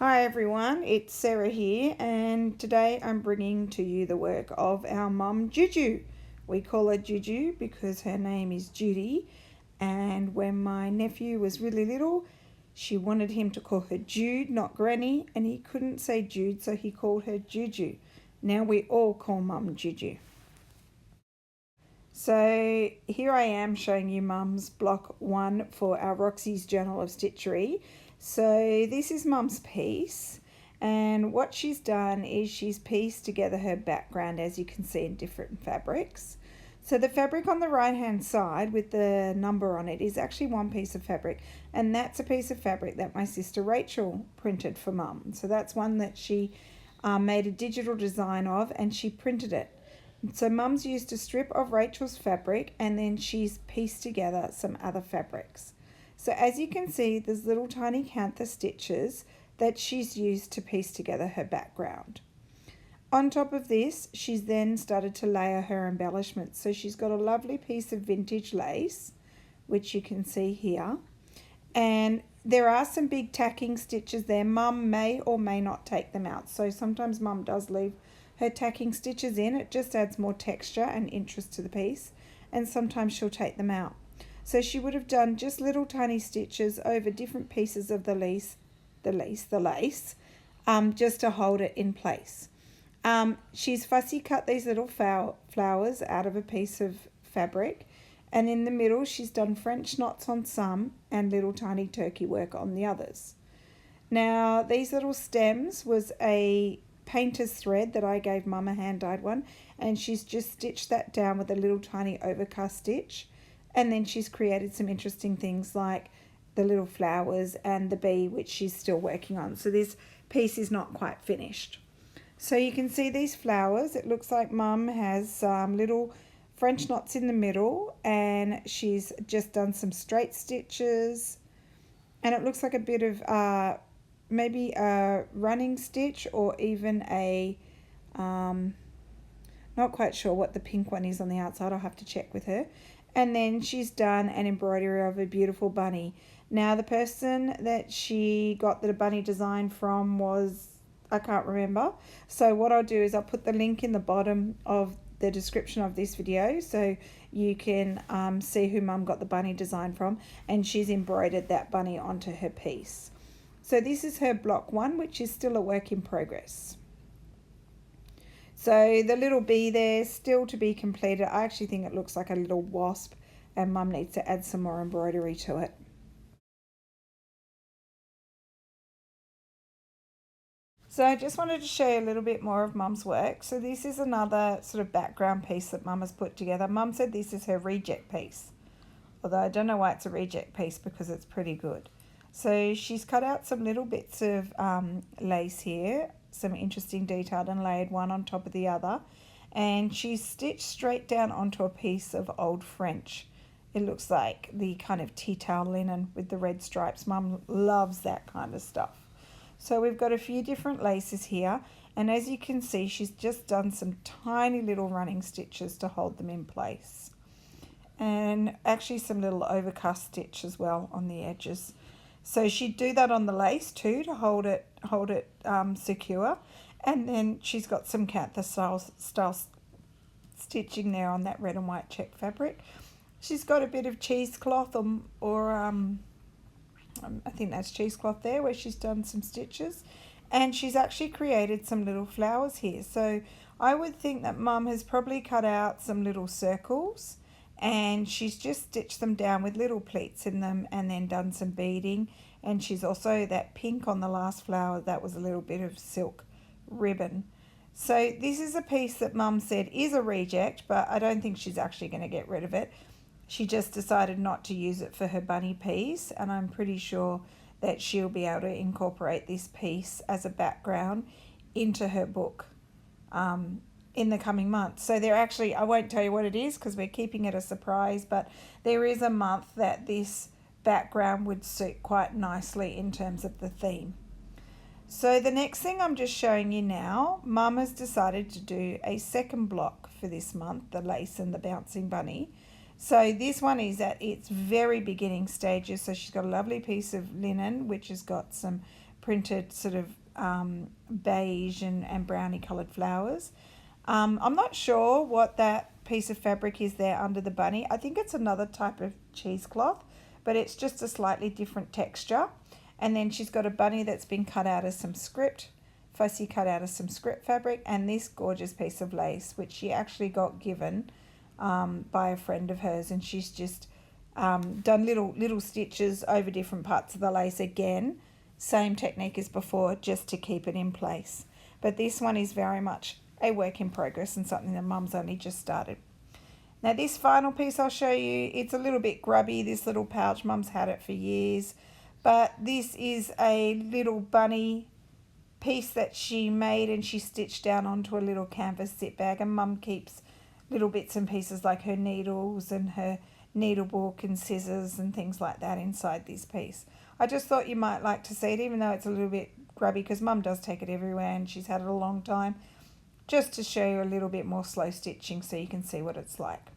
Hi everyone, it's Sarah here, and today I'm bringing to you the work of our mum Juju. We call her Juju because her name is Judy, and when my nephew was really little, she wanted him to call her Jude, not Granny, and he couldn't say Jude, so he called her Juju. Now we all call mum Juju. So here I am showing you mum's block 1 for our Roxy's Journal of Stitchery. So this is mum's piece, and what she's done is she's pieced together her background, as you can see, in different fabrics. So the fabric on the right hand side with the number on it is actually one piece of fabric, and that's a piece of fabric that my sister Rachel printed for mum. So that's one that she made a digital design of, and she printed it. So mum's used a strip of Rachel's fabric, and then she's pieced together some other fabrics. So as you can see, there's little tiny cantha stitches that she's used to piece together her background. On top of this, she's then started to layer her embellishments. So she's got a lovely piece of vintage lace, which you can see here. And there are some big tacking stitches there. Mum may or may not take them out. So sometimes mum does leave her tacking stitches in. It just adds more texture and interest to the piece. And sometimes she'll take them out. So she would have done just little tiny stitches over different pieces of the lace, just to hold it in place. She's fussy cut these little flowers out of a piece of fabric, and in the middle she's done French knots on some and little tiny turkey work on the others. Now these little stems was a painter's thread that I gave mum, a hand dyed one, and she's just stitched that down with a little tiny overcast stitch, and then she's created some interesting things like the little flowers and the bee, which she's still working on. So this piece is not quite finished. So you can see these flowers. It looks like mum has some little French knots in the middle, and she's just done some straight stitches, and it looks like a bit of maybe a running stitch, or even a not quite sure what the pink one is on the outside. I'll have to check with her. And then she's done an embroidery of a beautiful bunny. Now the person that she got the bunny design from was, I can't remember. So what I'll do is I'll put the link in the bottom of the description of this video, so you can see who mum got the bunny design from, and she's embroidered that bunny onto her piece. So this is her block 1, which is still a work in progress. So the little bee there, still to be completed. I actually think it looks like a little wasp, and mum needs to add some more embroidery to it. So I just wanted to show you a little bit more of mum's work. So this is another sort of background piece that mum has put together. Mum said this is her reject piece, although I don't know why it's a reject piece because it's pretty good. So she's cut out some little bits of lace here, some interesting detailed, and laid one on top of the other, and she's stitched straight down onto a piece of old French. It looks like the kind of tea towel linen with the red stripes. Mum loves that kind of stuff. So we've got a few different laces here, and as you can see, she's just done some tiny little running stitches to hold them in place, and actually some little overcast stitch as well on the edges. So she'd do that on the lace too to hold it secure, and then she's got some cantha style stitching there on that red and white check fabric. She's got a bit of cheesecloth or I think that's cheesecloth there, where she's done some stitches, and she's actually created some little flowers here. So I would think that mum has probably cut out some little circles, and she's just stitched them down with little pleats in them, and then done some beading. And she's also, that pink on the last flower, that was a little bit of silk ribbon. So this is a piece that mum said is a reject, but I don't think she's actually going to get rid of it. She just decided not to use it for her bunny piece, and I'm pretty sure that she'll be able to incorporate this piece as a background into her book in the coming months. So there actually, I won't tell you what it is because we're keeping it a surprise, but there is a month that this background would suit quite nicely in terms of the theme. So the next thing I'm just showing you now, mum has decided to do a second block for this month, the lace and the bouncing bunny. So this one is at its very beginning stages. So she's got a lovely piece of linen which has got some printed sort of beige and brownie coloured flowers. I'm not sure what that piece of fabric is there under the bunny. I think it's another type of cheesecloth, but it's just a slightly different texture. And then she's got a bunny that's been cut out of some script, fussy cut out of some script fabric, and this gorgeous piece of lace, which she actually got given by a friend of hers, and she's just done little stitches over different parts of the lace again. Same technique as before, just to keep it in place. But this one is very much a work in progress and something that Mum's only just started. Now this final piece I'll show you, it's a little bit grubby, this little pouch. Mum's had it for years. But this is a little bunny piece that she made and she stitched down onto a little canvas zip bag, and Mum keeps little bits and pieces like her needles and her needle book and scissors and things like that inside this piece. I just thought you might like to see it, even though it's a little bit grubby, because Mum does take it everywhere and she's had it a long time, just to show you a little bit more slow stitching so you can see what it's like.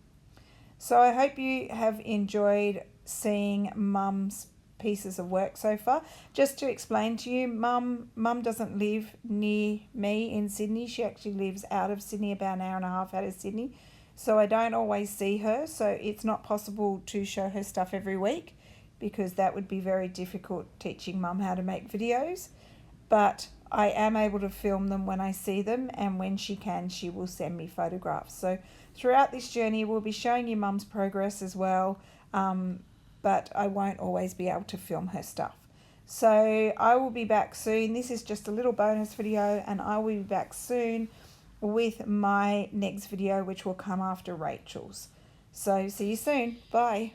So I hope you have enjoyed seeing Mum's pieces of work so far. Just to explain to you, Mum doesn't live near me in Sydney. She actually lives out of Sydney, about an hour and a half out of Sydney. So I don't always see her. So it's not possible to show her stuff every week, because that would be very difficult teaching Mum how to make videos. But I am able to film them when I see them, and when she can, she will send me photographs. So throughout this journey, we'll be showing you Mum's progress as well. But I won't always be able to film her stuff. So I will be back soon. This is just a little bonus video, and I will be back soon with my next video, which will come after Rachel's. So see you soon. Bye.